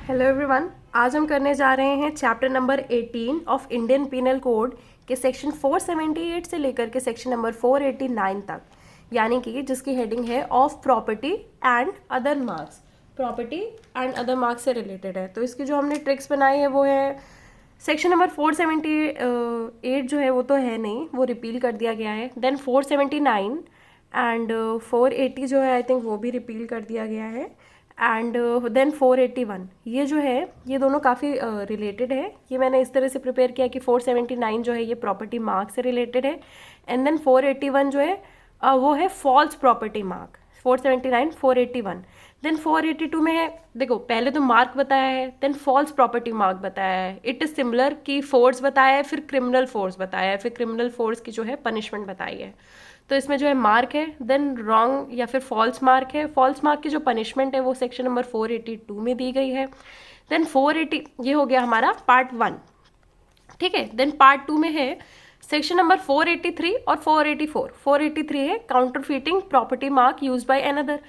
Hello everyone. आज हम करने जा रहे हैं chapter number 18 of Indian penal code के सेक्शन 478 से लेकर के सेक्शन नंबर 489 तक, यानी कि जिसकी हेडिंग है of property and other marks. Property and other marks से रिलेटेड है। तो इसकी जो हमने ट्रिक्स बनाई है वो है सेक्शन नंबर 478 जो है वो तो है नहीं, वो रिपील कर दिया गया है। देन 479 एंड 480 जो है आई थिंक वो भी रिपील कर दिया गया है। एंड देन 481 ये जो है ये दोनों काफ़ी रिलेटेड है। ये मैंने इस तरह से प्रिपेयर किया कि 479 जो है ये प्रॉपर्टी मार्क से रिलेटेड है, एंड देन 481 जो है वो है फॉल्स प्रॉपर्टी मार्क। 479 481 देन 482 में है, देखो पहले तो मार्क बताया है, देन फॉल्स प्रॉपर्टी मार्क बताया है, इट इज़ सिमिलर की फोर्स बताया है, फिर क्रिमिनल फोर्स बताया है, फिर क्रिमिनल फोर्स की जो है पनिशमेंट बताई है। तो इसमें जो है मार्क है, देन रॉन्ग या फिर फॉल्स मार्क है। फॉल्स मार्क की जो पनिशमेंट है वो सेक्शन नंबर 482 में दी गई है। देन 480 ये हो गया हमारा पार्ट 1, ठीक है। देन पार्ट 2 में है सेक्शन नंबर 483 और 484। 483 है counterfeiting property mark use by another,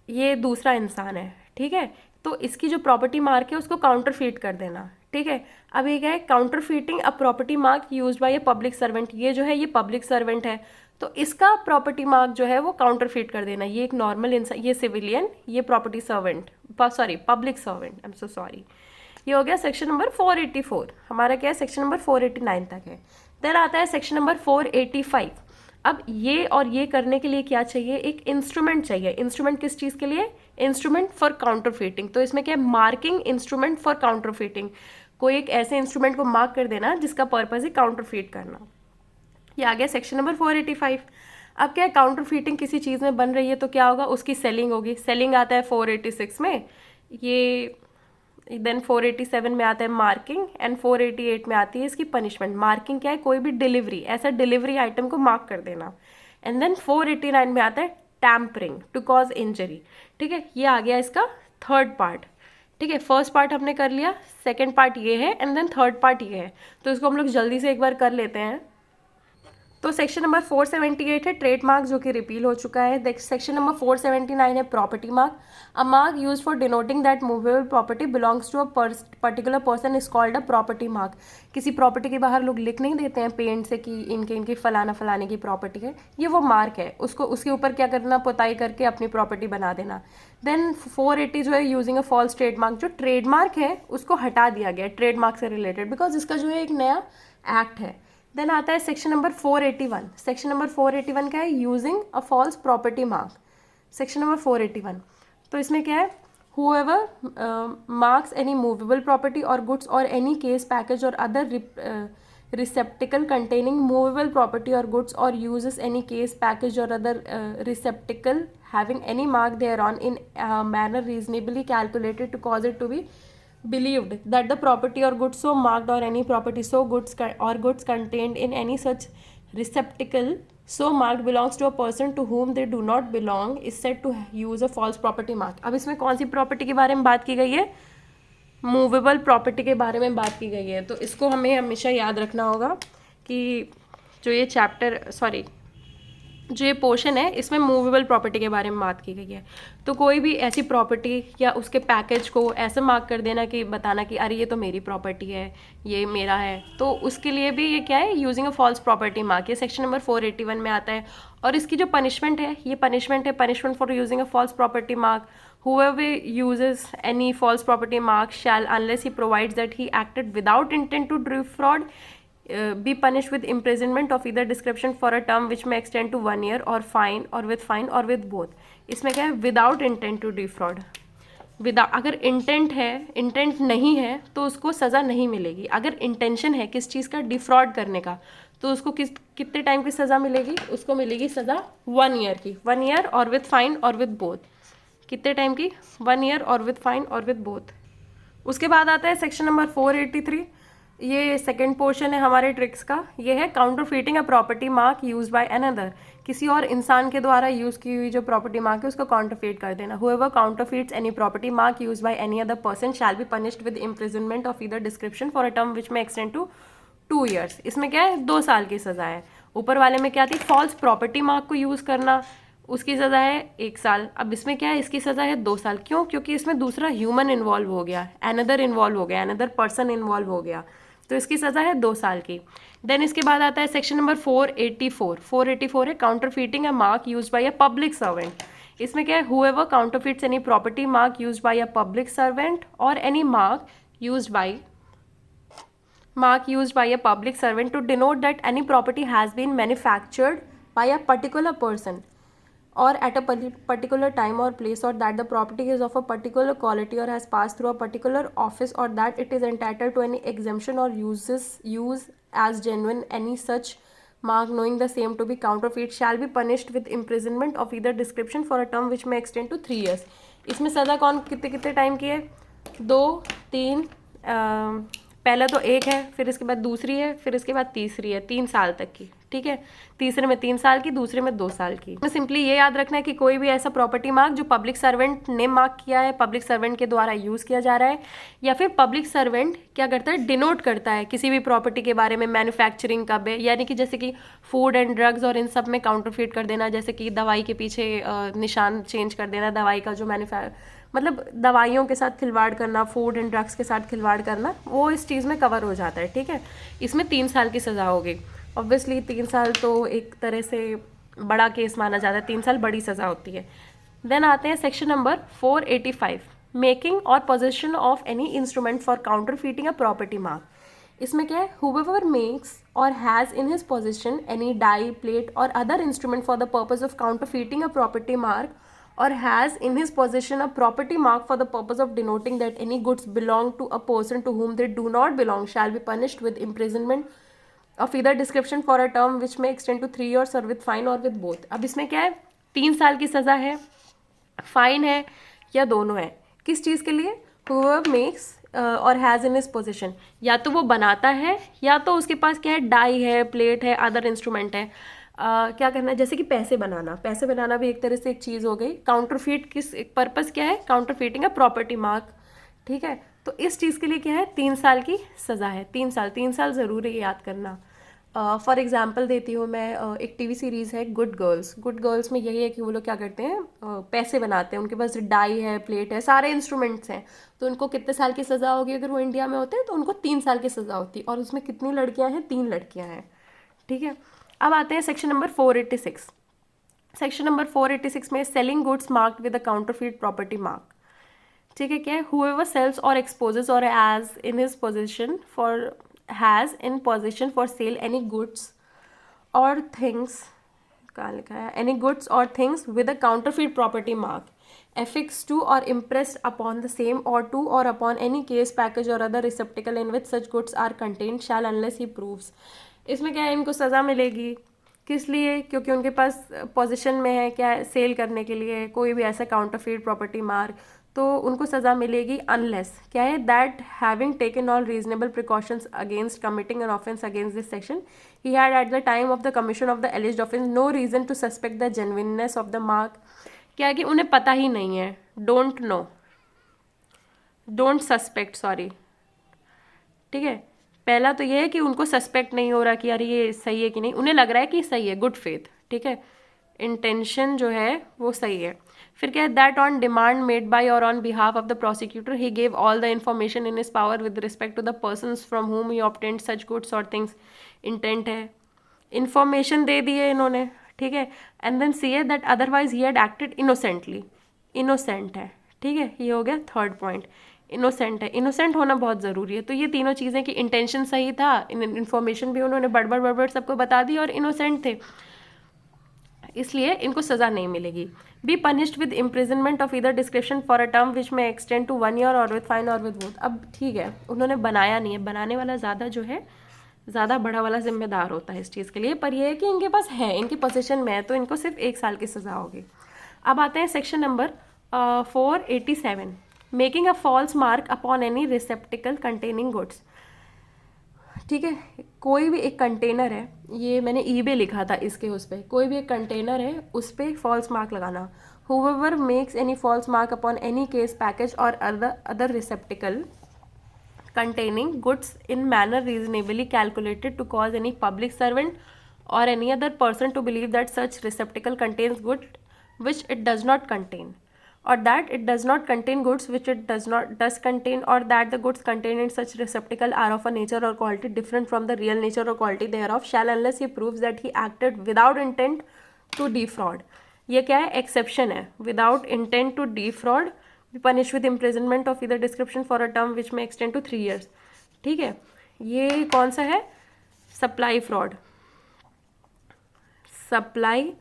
ये दूसरा इंसान है, ठीक है। तो इसकी जो प्रॉपर्टी मार्क है उसको काउंटरफीट कर देना, ठीक है। अब ये क्या है, counterfeiting a property mark use by a public servant. ये जो है ये पब्लिक सर्वेंट है, तो इसका प्रॉपर्टी मार्क जो है वो काउंटरफीट कर देना। ये एक नॉर्मल इंसान, ये सिविलियन, ये property servant, sorry public servant, I am so sorry. ये हो गया सेक्शन नंबर 484। हमारा क्या है, सेक्शन नंबर 489 तक है। देन आता है सेक्शन नंबर 485। अब ये और ये करने के लिए क्या चाहिए, एक इंस्ट्रूमेंट चाहिए। इंस्ट्रूमेंट किस चीज़ के लिए, इंस्ट्रूमेंट फॉर काउंटरफीटिंग। तो इसमें क्या है, मार्किंग इंस्ट्रूमेंट फॉर काउंटरफीटिंग। कोई एक ऐसे इंस्ट्रूमेंट को मार्क कर देना जिसका पर्पज है काउंटरफीट करना। ये आ गया सेक्शन नंबर 485। अब क्या है, काउंटरफीटिंग किसी चीज़ में बन रही है तो क्या होगा, उसकी सेलिंग होगी। सेलिंग आता है 486 में, ये देन 487 में आता है मार्किंग, एंड 488 में आती है इसकी पनिशमेंट। मार्किंग क्या है, कोई भी डिलीवरी, ऐसा डिलीवरी आइटम को मार्क कर देना। एंड देन 489 में आता है टैम्परिंग टू कॉज इंजरी, ठीक है। ये आ गया इसका थर्ड पार्ट, ठीक है। फर्स्ट पार्ट हमने कर लिया, सेकेंड पार्ट ये है, एंड देन थर्ड पार्ट ये है। तो इसको हम लोग जल्दी से एक बार कर लेते हैं। तो सेक्शन नंबर 478 है ट्रेडमार्क, जो कि रिपील हो चुका है। सेक्शन नंबर 479 है property mark. A mark use for denoting that movable property belongs to a particular person is called a property mark. किसी प्रॉपर्टी के बाहर लोग लिख नहीं देते हैं पेंट से कि इनके फलाना फलाने की प्रॉपर्टी है, ये वो मार्क है। उसको उसके ऊपर क्या करना, पुताई करके अपनी प्रॉपर्टी बना देना। देन 480 जो है यूजिंग अ फॉल्स ट्रेडमार्क। जो ट्रेडमार्क है उसको हटा दिया गया ट्रेडमार्क से रिलेटेड, बिकॉज इसका जो है एक नया एक्ट है। देन आता है सेक्शन नंबर 481। सेक्शन नंबर 481 क्या है, using a false property mark. Section number 481, तो इसमें क्या है, whoever marks any movable property or goods or any case package or other receptacle containing movable property or goods or uses any case package or other receptacle having any mark thereon in a manner reasonably calculated to cause it to be believed that the property or goods so marked or any property so goods or goods contained in any such receptacle so marked belongs to a person to whom they do not belong is said to use a false property mark। अब इसमें कौन सी property के बारे में बात की गई है, मूवेबल प्रॉपर्टी के बारे में बात की गई है। तो इसको हमें हमेशा याद रखना होगा कि जो ये चैप्टर सॉरी जो ये पोर्शन है इसमें मूवेबल प्रॉपर्टी के बारे में बात की गई है। तो कोई भी ऐसी प्रॉपर्टी या उसके पैकेज को ऐसे मार्क कर देना कि बताना कि अरे ये तो मेरी प्रॉपर्टी है, ये मेरा है, तो उसके लिए भी ये क्या है, using a false property mark. ये सेक्शन नंबर 481 में आता है। और इसकी जो पनिशमेंट है, ये पनिशमेंट है, punishment for using a false property mark. whoever uses any false property mark shall, unless he provides that he acted without intent to defraud, be punished with imprisonment of either description for a term which may extend to 1 year or fine or with both। इसमें क्या है, without intent to defrauded. अगर intent है, intent नहीं है तो उसको सज़ा नहीं मिलेगी। अगर इंटेंशन है किस चीज़ का, डिफ्रॉड करने का, तो उसको कितने टाइम की सज़ा मिलेगी, उसको मिलेगी सज़ा 1 ईयर की। 1 ईयर और विद फाइन और विद बोथ। कितने टाइम की, 1 ईयर और विद फाइन और विद बोथ। उसके बाद आता है सेक्शन नंबर 483। ये सेकंड पोर्शन है हमारे ट्रिक्स का। ये है counterfeiting a property mark use by another. किसी और इंसान के द्वारा यूज की हुई जो प्रॉपर्टी मार्क है उसको काउंटरफीट कर देना। whoever counterfeits any property mark used by any other person shall be punished with imprisonment of either description for a term which may extend to 2 years। इसमें क्या है, 2 साल की सजा है। ऊपर वाले में क्या थी, फॉल्स प्रॉपर्टी मार्क को यूज करना, उसकी सज़ा है 1 साल। अब इसमें क्या है, इसकी सज़ा है 2 साल। क्यों? क्योंकि इसमें दूसरा ह्यूमन इन्वॉल्व हो गया, अनदर इन्वॉल्व हो गया, अनदर पर्सन इन्वॉल्व हो गया, तो इसकी सज़ा है 2 साल की। देन इसके बाद आता है सेक्शन नंबर 484। 484 है counterfeiting a mark used by a public servant. इसमें क्या है, whoever counterfeits any property mark used by a public servant or any mark used by a public servant to denote that any property has been manufactured by a particular person or at a particular time or place, or that the property is of a particular quality or has passed through a particular office, or that it is entitled to any exemption or use as genuine. Any such mark knowing the same to be counterfeit shall be punished with imprisonment of either description for a term which may extend to 3 years. इसमें सज़ा कौन कितने कितने time की है? 2, 3, पहला तो 1 है, फिर इसके बाद दूसरी है, फिर इसके बाद तीसरी है, 3 साल तक की। ठीक है, तीसरे में 3 साल की, दूसरे में 2 साल की। तो सिंपली ये याद रखना है कि कोई भी ऐसा प्रॉपर्टी मार्क जो पब्लिक सर्वेंट ने मार्क किया है, पब्लिक सर्वेंट के द्वारा यूज़ किया जा रहा है, या फिर पब्लिक सर्वेंट क्या करता है, डिनोट करता है किसी भी प्रॉपर्टी के बारे में, मैन्युफैक्चरिंग कब है, यानी कि जैसे कि फूड एंड ड्रग्स और इन सब में काउंटरफीट कर देना, जैसे कि दवाई के पीछे निशान चेंज कर देना, दवाई का जो मतलब दवाइयों के साथ खिलवाड़ करना, फूड एंड ड्रग्स के साथ खिलवाड़ करना, वो इस चीज़ में कवर हो जाता है। ठीक है, इसमें 3 साल की सज़ा होगी। ऑब्वियसली 3 साल तो एक तरह से बड़ा केस माना जाता है, 3 साल बड़ी सज़ा होती है। देन आते हैं section number 485, making or possession of any instrument for counterfeiting a property mark. इसमें क्या है, whoever makes or has in his possession any die, plate or other instrument for the purpose of counterfeiting a property mark, or has in his possession a property mark for the purpose of denoting that any goods belong to a person to whom they do not belong, shall be punished with imprisonment of either description for a term which may extend to 3 years or with fine or with both। अब इसमें क्या है, 3 साल की सज़ा है, fine है, या दोनों है। किस चीज़ के लिए? whoever makes और हैज़ इन हिज पोजिशन, या तो वो बनाता है, या तो उसके पास क्या है, डाई है, प्लेट है, अदर इंस्ट्रूमेंट है। क्या करना है, जैसे कि पैसे बनाना भी एक तरह से एक चीज़ हो गई। काउंटरफीट किस पर्पस क्या है, काउंटरफीटिंग अ प्रॉपर्टी मार्क। ठीक है, तो इस चीज़ के लिए क्या है, 3 साल की सज़ा है। 3 साल ज़रूरी है याद करना। फॉर एग्जांपल देती हूँ मैं, एक टीवी सीरीज़ है गुड गर्ल्स में यही है कि वो लोग क्या करते हैं, पैसे बनाते हैं, उनके पास डाई है, प्लेट है, सारे इंस्ट्रूमेंट्स हैं। तो उनको कितने साल की सज़ा होगी? अगर वो इंडिया में होते हैं तो उनको 3 साल की सज़ा होती, और उसमें कितनी लड़कियाँ हैं? 3 लड़कियाँ हैं। ठीक है, अब आते हैं सेक्शन नंबर 486। सेक्शन नंबर 486 में selling goods marked with a counterfeit property mark. ठीक है, क्या है, whoever sells or exposes or has in his possession for sale any goods or things, कहाँ लिखा है, any goods or things with a counterfeit property mark affixed to or impressed upon the same or to or upon any case, package or other receptacle in which such goods are contained shall, unless he proves। इसमें क्या है, इनको सज़ा मिलेगी। किस लिए? क्योंकि उनके पास पोजीशन में है क्या, सेल करने के लिए कोई भी ऐसा काउंटरफीट प्रॉपर्टी मार्क, तो उनको सज़ा मिलेगी अनलेस क्या है, that having taken all reasonable precautions against committing an offence against this section he had at the time of the commission of the alleged offence no reason to suspect the genuineness of the mark. क्या है कि उन्हें पता ही नहीं है, don't suspect, sorry. ठीक है, पहला तो ये है कि उनको सस्पेक्ट नहीं हो रहा कि यार ये सही है कि नहीं, उन्हें लग रहा है कि सही है, गुड फेथ। ठीक है, इंटेंशन जो है वो सही है। फिर क्या है, that on demand made by or on behalf of the prosecutor he gave all the information in his power with respect to the persons from whom he obtained such goods or things. Intent है, information दे दी है इन्होंने। ठीक है, and then C है that otherwise he had acted innocently, innocent है। ठीक है, ये हो गया थर्ड पॉइंट, इनोसेंट है। इनोसेंट होना बहुत ज़रूरी है। तो ये तीनों चीज़ें कि इंटेंशन सही था, इन्फॉर्मेशन भी उन्होंने बड़बड़ सबको बता दी, और इनोसेंट थे, इसलिए इनको सज़ा नहीं मिलेगी। Be punished with imprisonment of either description for a term which may extend to 1 year और विद फाइन और विद बोथ। अब ठीक है, उन्होंने बनाया नहीं है, बनाने वाला ज़्यादा जो है, ज़्यादा बड़ा वाला जिम्मेदार होता है इस चीज़ के लिए, पर यह है कि इनके पास है, इनकी पोजीशन में है, तो इनको सिर्फ 1 साल की सज़ा होगी। अब आते हैं section number 487, making a false mark upon any receptacle containing goods. ठीक है, कोई भी एक कंटेनर है, ये मैंने ईबे लिखा था इसके उस पर, कोई भी एक कंटेनर है उस पर फॉल्स मार्क लगाना। whoever makes any false mark upon any case, package or other receptacle containing goods in manner reasonably calculated to cause any public servant or any other person to believe that such receptacle contains good which it does not contain, or that it does not contain goods which it does contain, or that the goods contained in such receptacle are of a nature or quality different from the real nature or quality thereof, shall, unless he proves that he acted without intent to defraud. ये क्या है? Exception है. Without intent to defraud be punished with imprisonment of either description for a term which may extend to 3 years. ठीक है, ये कौन सा है? Supply fraud. Supply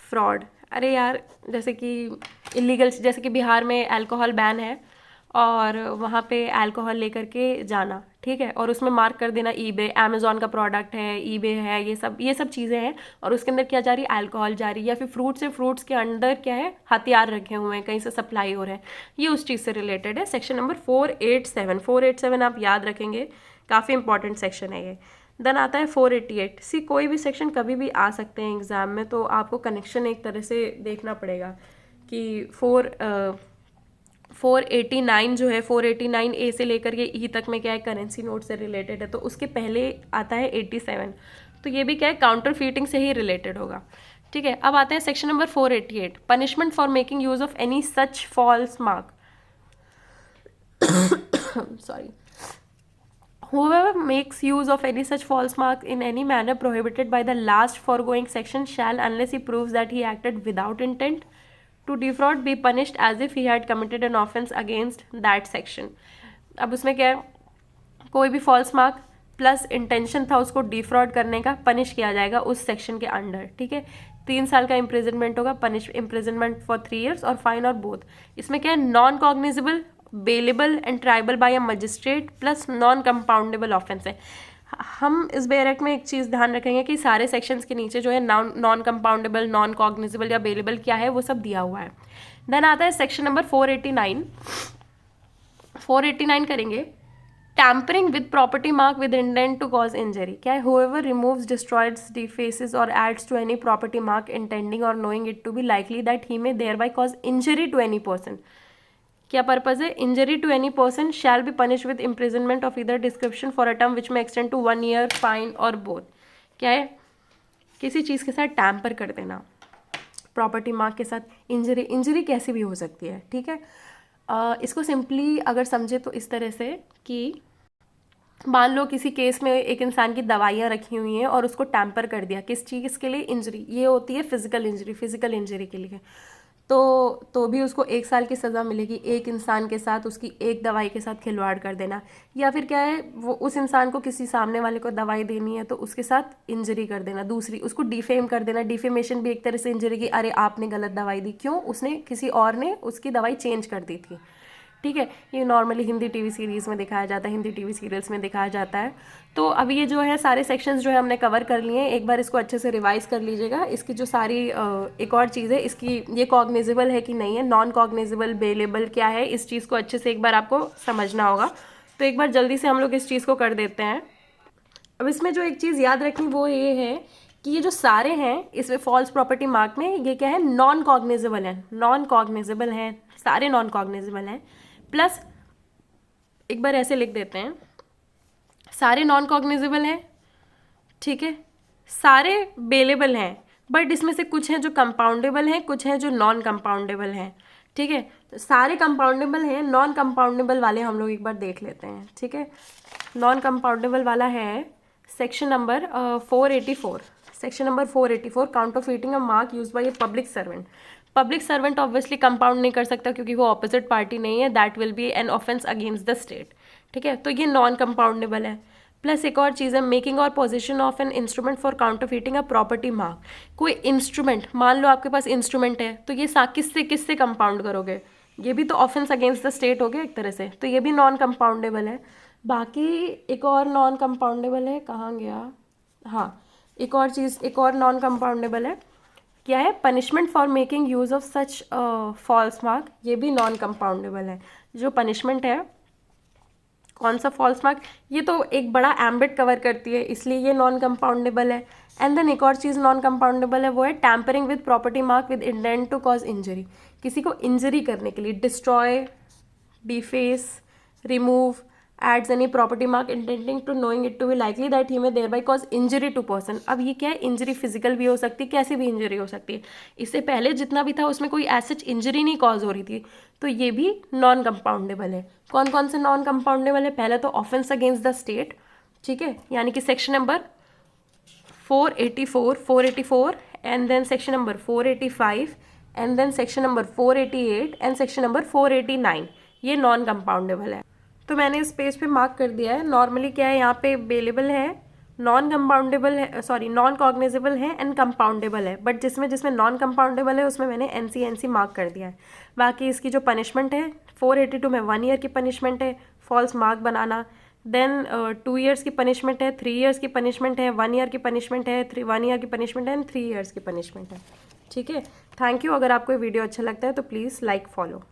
fraud. अरे यार, जैसे कि इलीगल, जैसे कि बिहार में अल्कोहल बैन है और वहाँ पे अल्कोहल लेकर के जाना, ठीक है, और उसमें मार्क कर देना ईबे, अमेज़ॉन का प्रोडक्ट है, ईबे है, ये सब चीज़ें हैं, और उसके अंदर क्या जा रही है? अल्कोहल जा रही है. या फिर फ्रूट्स के अंदर क्या है? हथियार रखे हुए हैं, कहीं से सप्लाई हो रहे हैं. ये उस चीज़ से रिलेटेड है. सेक्शन नंबर 487 आप याद रखेंगे, काफ़ी इंपॉर्टेंट सेक्शन है ये. देन आता है 488. सी, कोई भी सेक्शन कभी भी आ सकते हैं एग्जाम में, तो आपको कनेक्शन एक तरह से देखना पड़ेगा कि 489 जो है, 489 ए से लेकर के ई तक में क्या है? करेंसी नोट से रिलेटेड है. तो उसके पहले आता है 87, तो ये भी क्या है? काउंटर फीटिंग से ही रिलेटेड होगा. ठीक है, अब आते हैं section number 488, punishment for making use of any such false mark. Sorry. Whoever makes use of any such false mark in any manner prohibited by the last foregoing section shall, unless he proves that he acted without intent to defraud, be punished as if he had committed an offence against that section. अब उसमें क्या है? कोई भी false mark plus intention था उसको defrauded करने का, पनिश किया जाएगा उस सेक्शन के अंडर. ठीक है, 3 साल का इम्प्रिजनमेंट होगा, पनिश इम्प्रिजनमेंट फॉर 3 years, और फाइन और बोथ. इसमें क्या है? Non cognizable, bailable and tribal bye a magistrate plus non compoundable offence है. हम इस बेयर एक्ट में एक चीज़ ध्यान रखेंगे कि सारे सेक्शंस के नीचे जो है नॉन कंपाउंडेबल, नॉन कॉग्निजेबल या बेलेबल क्या है वो सब दिया हुआ है. देन आता है सेक्शन नंबर 489. 489 करेंगे. Tampering with property mark with intent to cause injury. क्या है? whoever removes, destroys, defaces or adds to any property mark intending or knowing it to be likely that he may thereby cause injury to any person. क्या purpose है? Injury to any person shall be punish with imprisonment of either description for a term which may extend to 1 year, fine or both. क्या है? किसी चीज़ के साथ tamper कर देना, property mark के साथ. इंजरी कैसी भी हो सकती है. ठीक है, इसको सिंपली अगर समझे तो इस तरह से कि मान लो किसी केस में एक इंसान की दवाइयाँ रखी हुई हैं और उसको टैम्पर कर दिया. किस चीज़ के लिए? इंजरी. ये होती है फिजिकल इंजरी के लिए. तो भी उसको 1 साल की सज़ा मिलेगी. एक इंसान के साथ उसकी एक दवाई के साथ खिलवाड़ कर देना, या फिर क्या है, वो उस इंसान को किसी सामने वाले को दवाई देनी है तो उसके साथ इंजरी कर देना, दूसरी उसको डिफेम कर देना. डिफेमेशन भी एक तरह से इंजरी की. अरे आपने गलत दवाई दी. क्यों? उसने किसी और ने उसकी दवाई चेंज कर दी थी. ठीक है, ये नॉर्मली हिंदी टीवी सीरीज़ में दिखाया जाता है, हिंदी टीवी सीरियल्स में दिखाया जाता है. तो अब ये जो है सारे सेक्शंस जो है हमने कवर कर लिए हैं. एक बार इसको अच्छे से रिवाइज कर लीजिएगा. इसकी जो सारी एक और चीज़ है, इसकी ये कॉग्निजेबल है कि नहीं है, नॉन कॉग्निजेबल, बेलेबल क्या है, इस चीज़ को अच्छे से एक बार आपको समझना होगा. तो एक बार जल्दी से हम लोग इस चीज़ को कर देते हैं. अब इसमें जो एक चीज़ याद रखनी वो ये है कि ये जो सारे हैं इसमें फॉल्स प्रॉपर्टी मार्क में, ये क्या है? नॉन कॉग्निजेबल हैं, सारे नॉन कॉग्निजेबल हैं. प्लस एक बार ऐसे लिख देते हैं, सारे नॉन कॉग्निजेबल हैं. ठीक है, सारे बेलेबल हैं, बट इसमें से कुछ हैं जो कंपाउंडेबल हैं, कुछ हैं जो नॉन कंपाउंडेबल हैं. ठीक है, तो सारे कंपाउंडेबल हैं. नॉन कंपाउंडेबल वाले हम लोग एक बार देख लेते हैं. ठीक है, नॉन कंपाउंडेबल वाला है section number 484. Section number 484, counterfeiting a mark use by a public servant. Public servant obviously compound नहीं कर सकता क्योंकि वो ऑपोजिट पार्टी नहीं है. That will be an offence against the state. ठीक है, तो ये नॉन कंपाउंडेबल है. प्लस एक और चीज़ है, making or possession of an instrument for counterfeiting a property mark. कोई इंस्ट्रूमेंट, मान लो आपके पास इंस्ट्रूमेंट है, तो ये किससे कंपाउंड करोगे? ये भी तो ऑफेंस अगेंस्ट द स्टेट हो गया एक तरह से, तो ये भी नॉन कंपाउंडेबल है. बाकी एक और नॉन कंपाउंडेबल है, कहाँ गया? हाँ, एक और नॉन कंपाउंडेबल है. क्या है? Punishment for making use of such false mark. ये भी नॉन कंपाउंडेबल है. जो पनिशमेंट है, कौन सा फॉल्स मार्क, ये तो एक बड़ा एम्बिट कवर करती है, इसलिए ये नॉन कंपाउंडेबल है. एंड देन एक और चीज़ नॉन कंपाउंडेबल है, वो है tampering with property mark with intent to cause injury. किसी को इंजरी करने के लिए, destroy, deface, remove, adds any property mark intending to knowing it to be likely that he may thereby cause injury to person. अब ये क्या है, injury physical भी हो सकती है, कैसी भी इंजरी हो सकती है। इससे पहले जितना भी था उसमें कोई ऐसी इंजरी नहीं कॉज हो रही थी, तो ये भी नॉन कंपाउंडेबल है। कौन कौन से नॉन कंपाउंडेबल है? पहले तो ऑफेंस अगेंस्ट द स्टेट, ठीक है, यानी कि section number 484 and then section number 485 and then section number 488 and section number 489, ये नॉन कंपाउंडेबल है। तो मैंने इस पेज पे मार्क कर दिया है। नॉर्मली क्या है, यहाँ पे बेलेबल है, नॉन कंपाउंडेबल है, सॉरी नॉन कॉग्निजेबल है एंड कंपाउंडेबल है, बट जिसमें जिसमें नॉन कंपाउंडेबल है उसमें मैंने NC मार्क कर दिया है। बाकी इसकी जो पनिशमेंट है 482 में 1 ईयर की पनिशमेंट है फॉल्स मार्क बनाना, देन 2 ईयर्स की पनिशमेंट है, 3 ईयर्स की पनिशमेंट है, 1 ईयर की पनिशमेंट है, 1 ईयर की पनिशमेंट है एंड 3 ईयर्स की पनिशमेंट है। ठीक है, थैंक यू। अगर आपको ये वीडियो अच्छा लगता है तो प्लीज़ लाइक फॉलो।